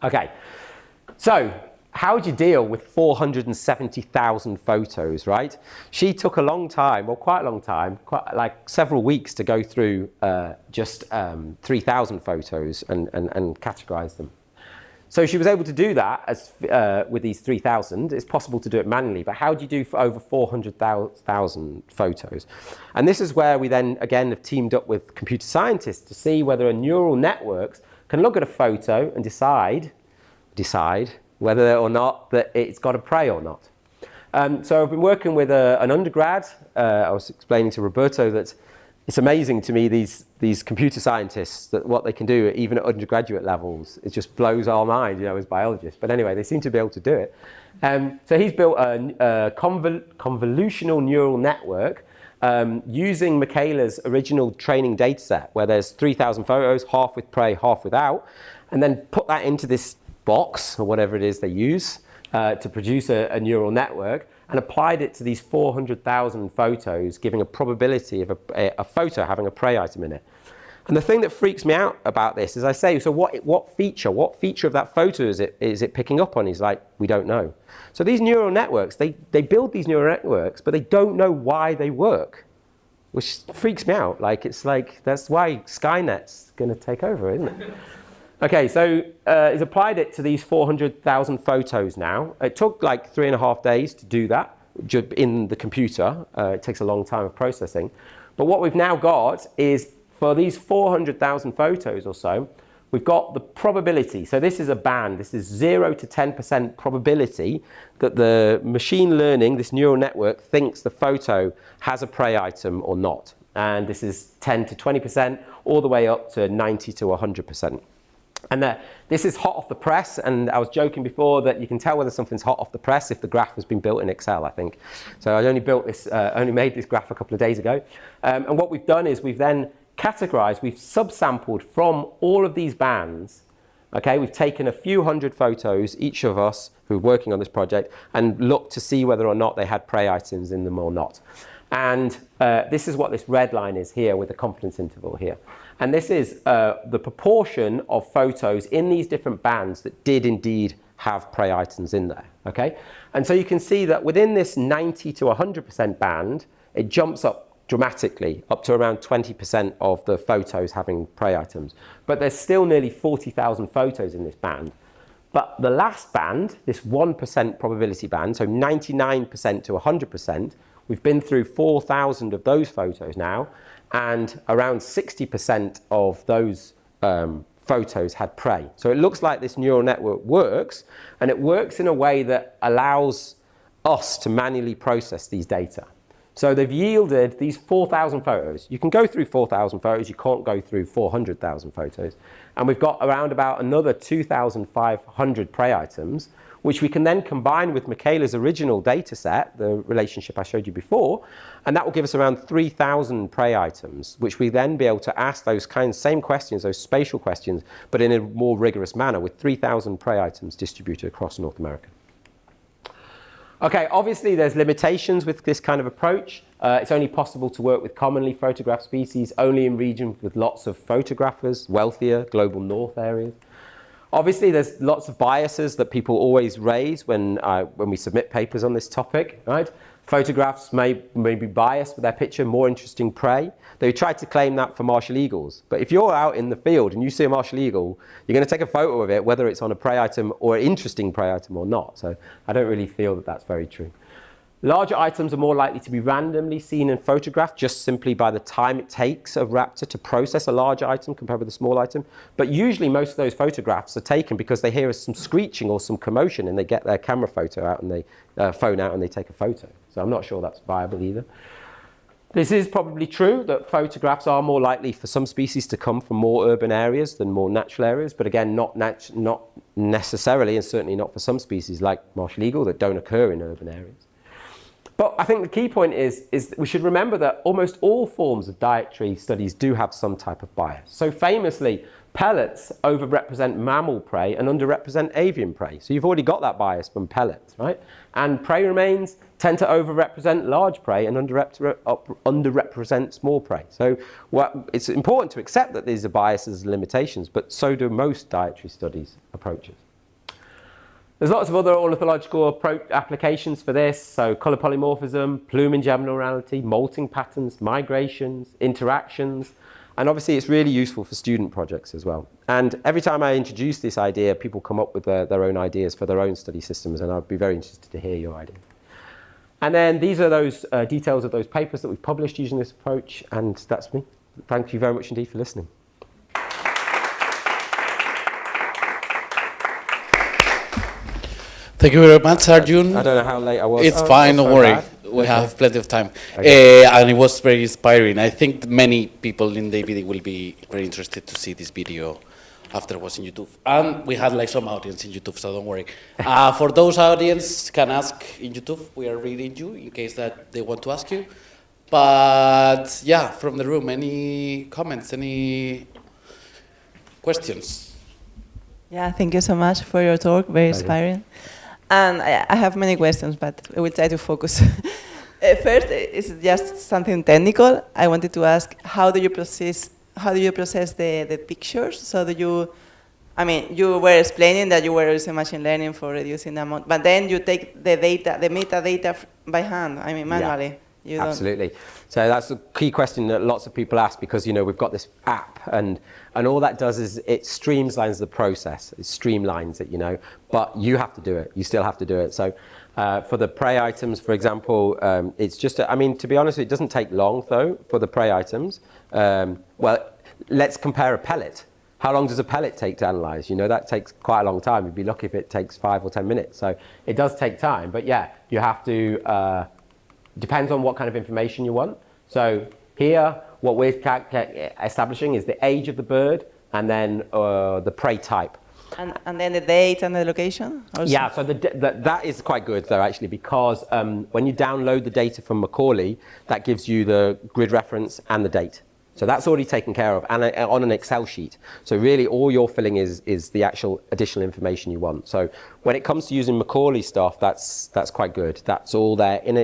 Okay, so how would you deal with 470,000 photos, right? She took a long time, or quite a long time, quite like several weeks to go through just 3,000 photos and categorize them. So she was able to do that with these 3,000. It's possible to do it manually, but how do you do for over 400,000 photos? And this is where we then, again, have teamed up with computer scientists to see whether a neural networks can look at a photo and decide whether or not that it's got a prey or not. So I've been working with an undergrad. I was explaining to Roberto that it's amazing to me, these computer scientists, that what they can do even at undergraduate levels, it just blows our mind, you know, as biologists. But anyway, they seem to be able to do it. So he's built a convolutional neural network using Michaela's original training data set, where there's 3,000 photos, half with prey, half without, and then put that into this box, or whatever it is they use, to produce a neural network, and applied it to these 400,000 photos, giving a probability of a photo having a prey item in it. And the thing that freaks me out about this is I say, so what feature of that photo is it picking up on? He's like, we don't know. So these neural networks, they build these neural networks, but they don't know why they work, which freaks me out. Like, it's like, that's why Skynet's going to take over, isn't it? Okay, so he's applied it to these 400,000 photos now. It took like 3.5 days to do that in the computer. It takes a long time of processing. But what we've now got is, for these 400,000 photos or so, we've got the probability. So this is a band. This is 0 to 10% probability that the machine learning, this neural network, thinks the photo has a prey item or not. And this is 10 to 20%, all the way up to 90 to 100%. And this is hot off the press, and I was joking before that you can tell whether something's hot off the press if the graph has been built in Excel, I think. So I only made this graph a couple of days ago. And what we've done is we've then categorized, we've subsampled from all of these bands. Okay, we've taken a few hundred photos, each of us who are working on this project, and looked to see whether or not they had prey items in them or not. And this is what this red line is here with the confidence interval here. And this is the proportion of photos in these different bands that did indeed have prey items in there. Okay? And so you can see that within this 90 to 100% band, it jumps up dramatically, up to around 20% of the photos having prey items. But there's still nearly 40,000 photos in this band. But the last band, this 1% probability band, so 99% to 100%, we've been through 4,000 of those photos now, and around 60% of those photos had prey. So it looks like this neural network works, and it works in a way that allows us to manually process these data. So they've yielded these 4,000 photos. You can go through 4,000 photos, you can't go through 400,000 photos. And we've got around about another 2,500 prey items, which we can then combine with Michaela's original data set, the relationship I showed you before, and that will give us around 3,000 prey items, which we then be able to ask those same questions, those spatial questions, but in a more rigorous manner, with 3,000 prey items distributed across North America. Okay, obviously there's limitations with this kind of approach. It's only possible to work with commonly photographed species only in regions with lots of photographers, wealthier, global north areas. Obviously, there's lots of biases that people always raise when we submit papers on this topic, right? Photographs may be biased with their picture, more interesting prey. They tried to claim that for martial eagles. But if you're out in the field and you see a martial eagle, you're going to take a photo of it, whether it's on a prey item or an interesting prey item or not. So I don't really feel that that's very true. Larger items are more likely to be randomly seen and photographed just simply by the time it takes a raptor to process a large item compared with a small item. But usually most of those photographs are taken because they hear some screeching or some commotion and they get their camera photo out and they phone out and they take a photo. So I'm not sure that's viable either. This is probably true that photographs are more likely for some species to come from more urban areas than more natural areas, but again, not necessarily, and certainly not for some species like martial eagle that don't occur in urban areas. But I think the key point is that we should remember that almost all forms of dietary studies do have some type of bias. So famously, pellets overrepresent mammal prey and underrepresent avian prey. So you've already got that bias from pellets, right? And prey remains tend to overrepresent large prey and underrepresent small prey. So it's important to accept that these are biases and limitations, but so do most dietary studies approaches. There's lots of other ornithological applications for this, so colour polymorphism, plumage abnormality, molting patterns, migrations, interactions, and obviously it's really useful for student projects as well. And every time I introduce this idea, people come up with their own ideas for their own study systems, and I'd be very interested to hear your ideas. And then these are those details of those papers that we've published using this approach, and that's me. Thank you very much indeed for listening. Thank you very much, Arjun. I don't know how late I was. It's fine, don't worry. We have plenty of time. Okay. And it was very inspiring. I think many people in the EBD will be very interested to see this video after watching YouTube. And we had like some audience in YouTube, so don't worry. For those audience can ask in YouTube, we are reading you in case that they want to ask you. But yeah, from the room, any comments, any questions? Yeah, thank you so much for your talk, very inspiring. And I have many questions, but I will try to focus. First, it's just something technical. I wanted to ask, how do you process the pictures? So do you, I mean, you were explaining that you were using machine learning for reducing the amount, but then you take the data, the metadata by hand, I mean, manually. Absolutely. So that's a key question that lots of people ask, because we've got this app, and all that does is it streamlines the process. It streamlines it, but you have to do it. You still have to do it. So for the prey items, for example, it's just, to be honest, it doesn't take long though for the prey items. Well, let's compare a pellet. How long does a pellet take to analyze? That takes quite a long time. You'd be lucky if it takes 5 or 10 minutes. So it does take time, but yeah, you have to, depends on what kind of information you want. So here, what we're establishing is the age of the bird and then the prey type. And then the date and the location? Also? Yeah, so that is quite good though, actually, because when you download the data from Macaulay, that gives you the grid reference and the date. So that's already taken care of, and on an Excel sheet. So really all you're filling is the actual additional information you want. So when it comes to using Macaulay stuff, that's quite good. That's all there and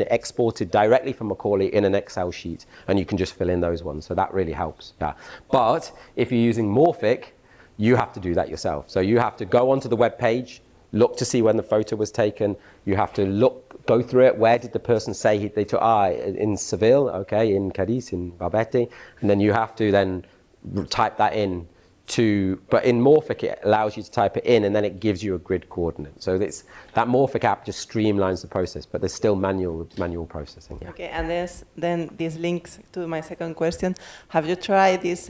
exported directly from Macaulay in an Excel sheet, and you can just fill in those ones. So that really helps. Yeah. But if you're using Morphic, you have to do that yourself. So you have to go onto the web page, look to see when the photo was taken. You have to go through it. Where did the person say they took? In Seville, okay, in Cadiz, in Barbete. And then you have to then type that in but in Morphic, it allows you to type it in, and then it gives you a grid coordinate. So that Morphic app just streamlines the process, but there's still manual processing. Yeah. Okay, and then this links to my second question. Have you tried this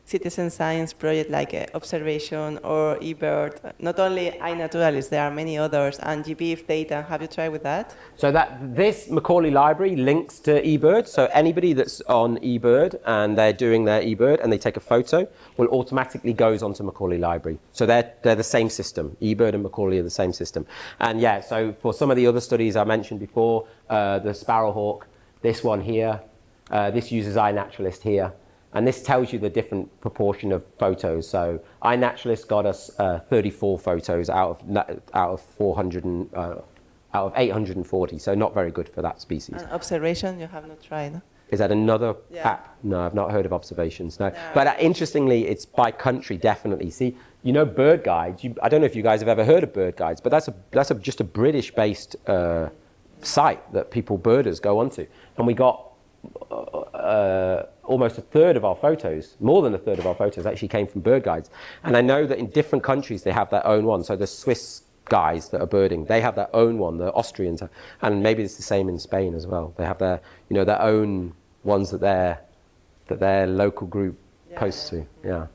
citizen science project like observation or eBird? Not only iNaturalist, there are many others, and GBIF data. Have you tried with that? So this Macaulay library links to eBird. So anybody that's on eBird and they're doing their eBird and they take a photo, will automatically goes onto Macaulay library. So they're the same system. eBird and Macaulay are the same system. And yeah, so for some of the other studies I mentioned before, the Sparrowhawk, this one here, this uses iNaturalist here. And this tells you the different proportion of photos. So iNaturalist got us 34 photos out of 840. So not very good for that species. And observation, you have not tried? No? Is that another app? No, I've not heard of observations. No. But interestingly, it's by country, definitely. See, bird guides. I don't know if you guys have ever heard of bird guides, but that's just a British-based site that birders go onto. And we got almost a third of our photos, more than a third of our photos actually came from bird guides. And I know that in different countries they have their own one. So the Swiss guys that are birding, they have their own one, the Austrians, and maybe it's the same in Spain as well. They have their own ones that their local group posts to. Yeah.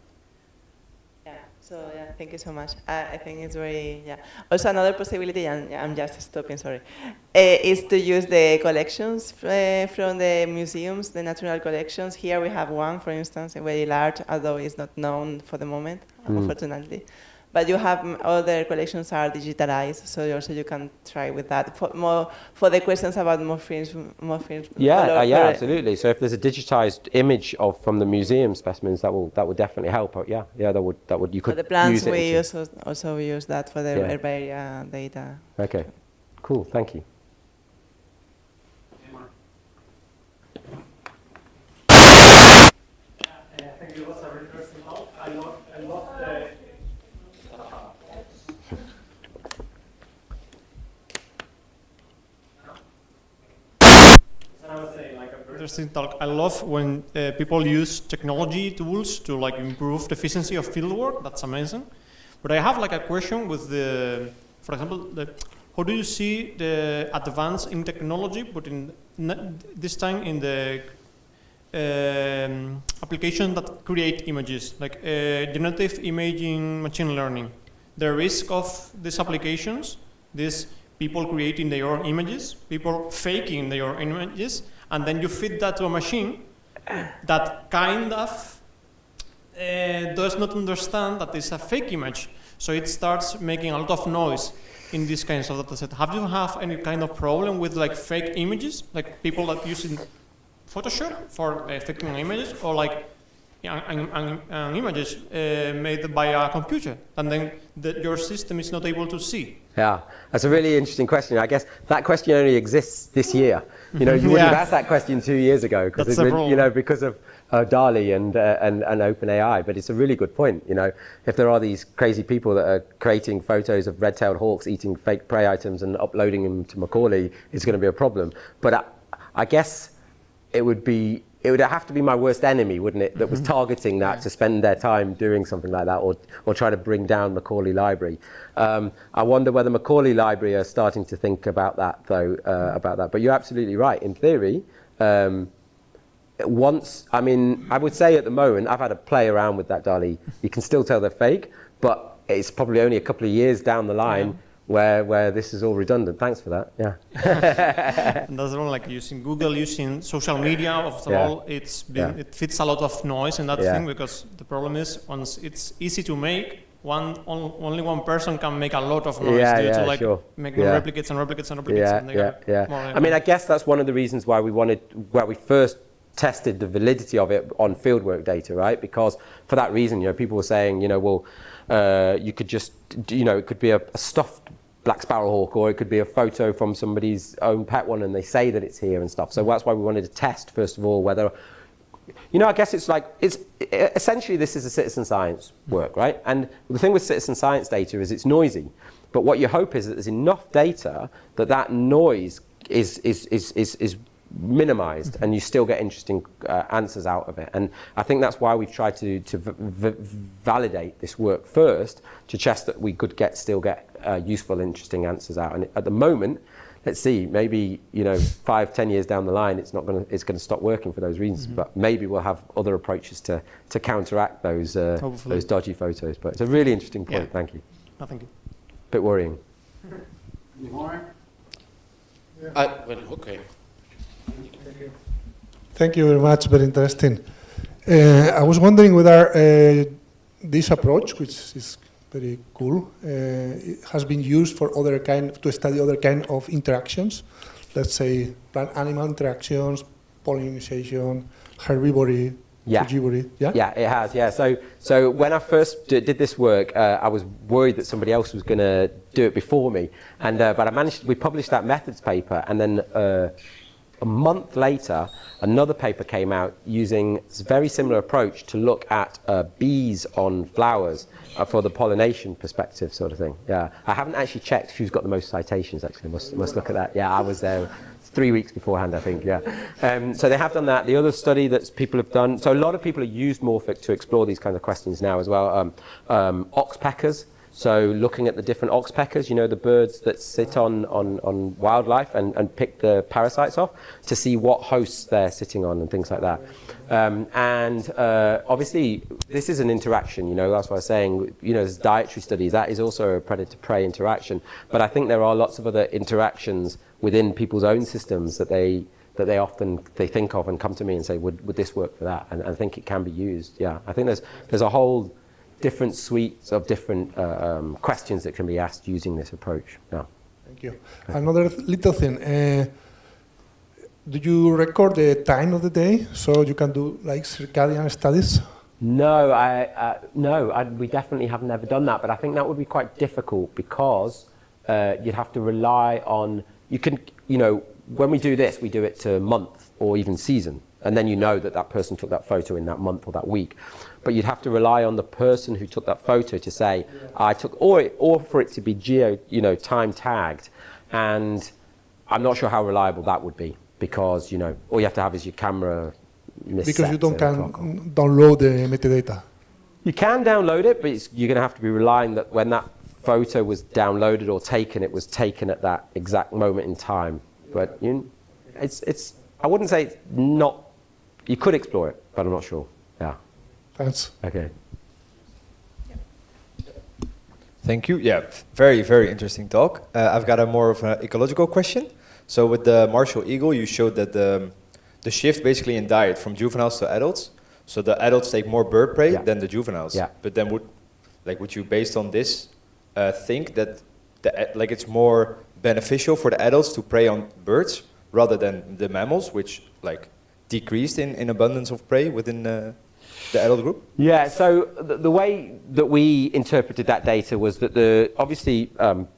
So thank you so much. I think it's very, Also another possibility, and I'm just stopping, sorry, is to use the collections from the museums, the natural collections. Here we have one, for instance, very large, although it's not known for the moment, unfortunately. But you have other collections are digitalized, so also you can try with that for the questions about morphism. Yeah, absolutely. So if there's a digitized image from the museum specimens, that will definitely help. Yeah, that would you could for the plants use it. We also use that for the herbaria data. Okay, cool. Thank you. Thank you. It was a very interesting talk. I love the. I would say like a very interesting talk. I love when people use technology tools to improve the efficiency of fieldwork. That's amazing. But I have a question with for example, how do you see the advance in technology, but this time in the application that create images, like generative imaging, machine learning? The risk of these applications, these people creating their own images, people faking their own images, and then you feed that to a machine that kind of does not understand that it's a fake image. So it starts making a lot of noise in these kinds of data set. Have you any kind of problem with fake images, like people that using Photoshop for faking images, or images made by a computer, and then your system is not able to see? Yeah, that's a really interesting question. I guess that question only exists this year. You wouldn't have asked that question 2 years ago, because because of DALI and OpenAI. But it's a really good point. If there are these crazy people that are creating photos of red-tailed hawks eating fake prey items and uploading them to Macaulay, it's going to be a problem. But I guess it would have to be my worst enemy, wouldn't it, that was targeting that to spend their time doing something like that, or try to bring down Macaulay Library. I wonder whether Macaulay Library are starting to think about that, though, about that. But you're absolutely right. In theory, I would say at the moment, I've had to play around with that DALL-E. You can still tell they're fake, but it's probably only a couple of years down the line where this is all redundant. Thanks for that. Yeah. And that's all, like using Google, using social media. After all, it fits a lot of noise in that thing, because the problem is once it's easy to make, only one person can make a lot of noise due to like making replicates and replicates and replicates. I mean, I guess that's one of the reasons why we first tested the validity of it on fieldwork data, right? Because for that reason, people were saying, you could just, it could be a stuffed black sparrowhawk, or it could be a photo from somebody's own pet one, and they say that it's here and stuff. So that's why we wanted to test, first of all, whether, I guess it's essentially this is a citizen science work, right? And the thing with citizen science data is it's noisy. But what you hope is that there's enough data that noise is minimized, and you still get interesting answers out of it. And I think that's why we've tried to validate this work first, to test that we could still get useful, interesting answers out. And at the moment, let's see, maybe 5-10 years down the line, it's going to stop working for those reasons. But maybe we'll have other approaches to counteract those dodgy photos. But it's a really interesting point. Thank you. No, thank you. Bit worrying. Any more? Okay. Thank you very much. Very interesting. I was wondering whether this approach, which is very cool, it has been used for to study other kind of interactions. Let's say plant-animal interactions, pollination, herbivory, frugivory. Yeah, it has. Yeah. So when I first did this work, I was worried that somebody else was going to do it before me, but we published that methods paper, and then a month later, another paper came out using a very similar approach to look at bees on flowers for the pollination perspective, sort of thing. Yeah, I haven't actually checked who's got the most citations. Actually, must look at that. Yeah, I was there 3 weeks beforehand, I think. Yeah. So they have done that. The other study that people have done. So a lot of people have used Morphic to explore these kinds of questions now as well. Oxpeckers. So looking at the different oxpeckers, the birds that sit on wildlife and pick the parasites off, to see what hosts they're sitting on and things like that. Obviously, this is an interaction, that's what I was saying, there's dietary studies, that is also a predator-prey interaction. But I think there are lots of other interactions within people's own systems that they often think of and come to me and say, would this work for that? And I think it can be used, yeah. I think there's a whole different suites of different questions that can be asked using this approach. Yeah. Thank you. Another little thing. Do you record the time of the day so you can do like circadian studies? No, we definitely have never done that, but I think that would be quite difficult because you'd have to rely on, when we do this, we do it to month or even season. And then that person took that photo in that month or that week. But you'd have to rely on the person who took that photo to say, I took, or for it to be time tagged. And I'm not sure how reliable that would be, because, all you have to have is your camera misset. Because you don't can download the metadata. You can download it, but you're going to have to be relying that when that photo was downloaded or taken, it was taken at that exact moment in time. But I wouldn't say it's not. You could explore it, but I'm not sure. Yeah. Thanks. Okay. Thank you. Yeah, very, very interesting talk. I've got a more of an ecological question. So with the Marshall Eagle, you showed that the shift basically in diet from juveniles to adults. So the adults take more bird prey than the juveniles. Yeah. But then would you, based on this, think that it's more beneficial for the adults to prey on birds rather than the mammals, which decreased in abundance of prey within the adult group? Yeah, so the way that we interpreted that data was that obviously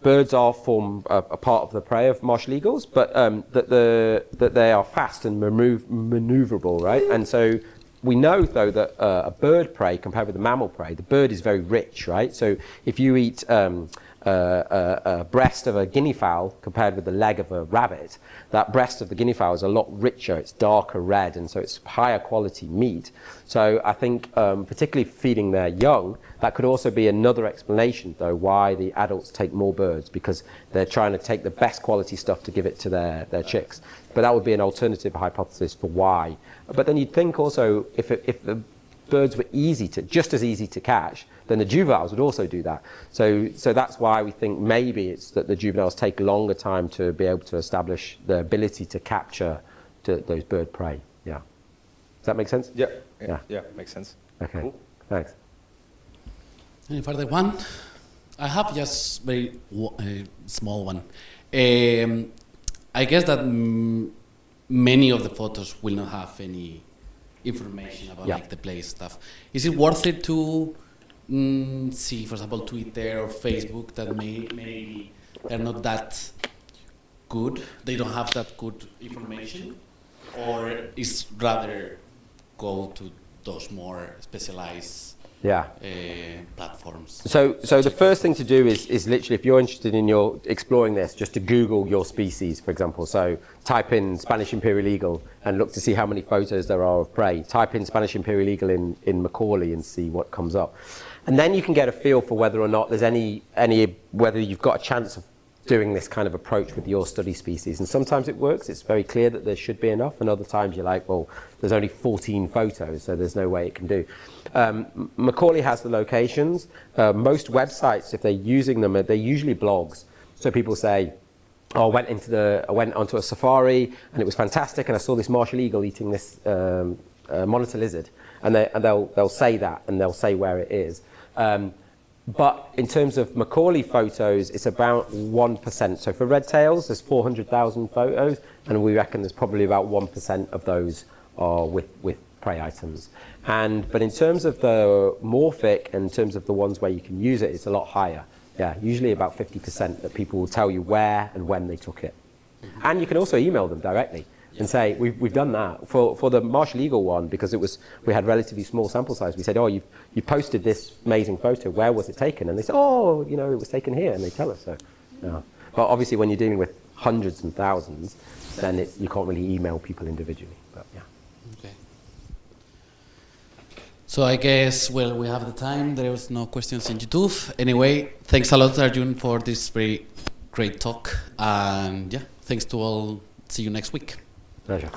birds form a part of the prey of martial eagles, but that they are fast and maneuverable, right? And so we know, though, that a bird prey compared with the mammal prey, the bird is very rich, right? So if you eat a breast of a guinea fowl compared with the leg of a rabbit, that breast of the guinea fowl is a lot richer, it's darker red, and so it's higher quality meat. So I think particularly feeding their young, that could also be another explanation, though, why the adults take more birds, because they're trying to take the best quality stuff to give it to their chicks. But that would be an alternative hypothesis for why. But then you'd think also, if the birds were just as easy to catch, then the juveniles would also do that. So that's why we think maybe it's that the juveniles take longer time to be able to establish the ability to capture those bird prey. Yeah. Does that make sense? Yeah, Yeah. makes sense. Okay, Cool. thanks. Any further one? I have just very small one. I guess that many of the photos will not have any information about like the place stuff. Is it worth it to see, for example, Twitter or Facebook that maybe they're not that good, they don't have that good information, or is rather go to those more specialized platforms? So the first thing to do is literally, if you're interested in exploring this, just to Google your species, for example. So type in Spanish imperial eagle and look to see how many photos there are of prey. Type in Spanish imperial eagle in Macaulay and see what comes up. And then you can get a feel for whether or not there's whether you've got a chance of doing this kind of approach with your study species. And sometimes it works, it's very clear that there should be enough, and other times you're like, well, there's only 14 photos, so there's no way it can do. Macaulay has the locations. Most websites, if they're using them, they're usually blogs. So people say, oh, I went onto a safari and it was fantastic, and I saw this martial eagle eating this monitor lizard, and they'll say that, and they'll say where it is. But in terms of Macaulay photos, it's about 1%. So for red tails, there's 400,000 photos, and we reckon there's probably about 1% of those are with prey items. But in terms of the morphic, and in terms of the ones where you can use it, it's a lot higher. Yeah, usually about 50% that people will tell you where and when they took it. And you can also email them directly and say, we've done that. For the martial eagle one, because we had relatively small sample size, we said, oh, you posted this amazing photo, where was it taken? And they said, oh, it was taken here, and they tell us so. Yeah. But obviously when you're dealing with hundreds and thousands, then you can't really email people individually. But yeah. Okay. So I guess, well, we have the time. There was no questions in YouTube. Anyway, thanks a lot, Arjun, for this very great talk. And yeah, thanks to all. See you next week. Pleasure.